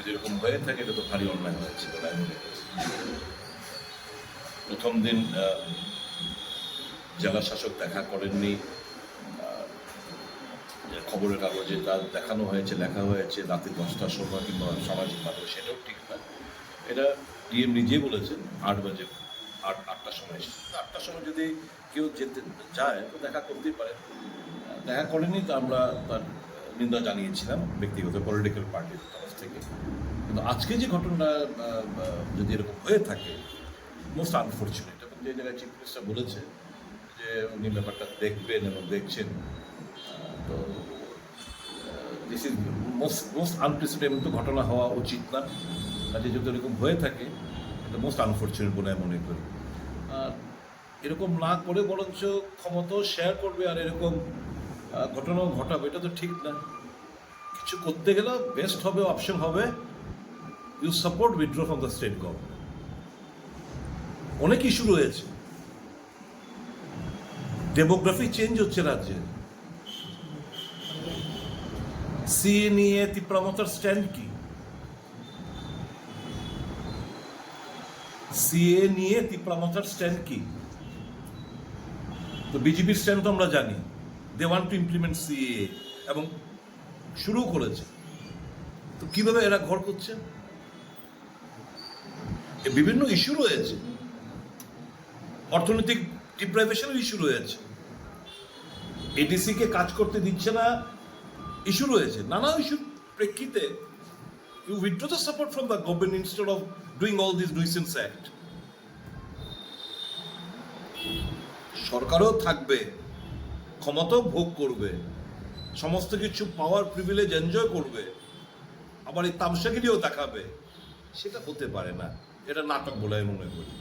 এরকম হয়ে থাকে এটা তো ভারী অন্যায় হয়েছে বলে আমি মনে করি। প্রথম দিন জেলা শাসক দেখা করেননি, খবরের কাগজে তার দেখানো হয়েছে, লেখা হয়েছে রাতে 10টার সময় কিংবা সামাজিক মাধ্যমে, সেটাও ঠিক না। এটা ডিএম নিজেই বলেছেন 8টার সময় এসেছে। 8টার সময় যদি কেউ যেতে যায় তো দেখা করতেই পারে, দেখা করেনি তো আমরা তার নিন্দা জানিয়েছিলাম ব্যক্তিগত পলিটিক্যাল পার্টির তরফ থেকে। কিন্তু আজকে যে ঘটনা যদি এরকম হয়ে থাকে, মোস্ট আনফর্চুনেট। এবং যে জায়গায় চিফ মিনিস্টার বলেছে যে উনি ব্যাপারটা দেখবেন এবং দেখছেন, তো দিস ইজ মোস্ট আনপ্রেসিডেন্ট ঘটনা হওয়া উচিত না। কাজে যদি এরকম হয়ে থাকে এটা মোস্ট আনফর্চুনেট বলে আমি মনে করি। আর এরকম না করে বরঞ্চ ক্ষমতাও শেয়ার করবে আর এরকম ঘটনাও ঘটাবে, এটা তো ঠিক না। কিছু করতে গেলে বেস্ট হবে, অপশন হবে you support withdraw from the state government. অনেক ইস্যু রয়েছে, ডেমোগ্রাফি চেঞ্জ হচ্ছে রাজ্যে। সিএ নিয়ে তীব্রমতার স্ট্যান্ড কি? সিএ নিয়ে তীব্রমতার স্ট্যান্ড কি? তো বিজেপির স্ট্যান্ড তো আমরা জানি, they want to implement CA এবং শুরু করেছে। তো কিভাবে এরা ঘর করছে? বিভিন্ন ইস্যু রয়েছে, অর্থনৈতিক ডিপ্রাইভেশনের ইস্যু রয়েছে, এডিসিকে কাজ করতে দিচ্ছে না, ইস্যু রয়েছে। নানা ইস্যুর প্রেক্ষিতে you withdraw the support from the government instead of doing all this nuisance act. সরকারও থাকবে, ক্ষমতাও ভোগ করবে, সমস্ত কিছু পাওয়ার প্রিভিলেজ এনজয় করবে, আবার এই তামসাগিরিও দেখাবে, সেটা হতে পারে না। এটা নাটক বলে আমি মনে করি।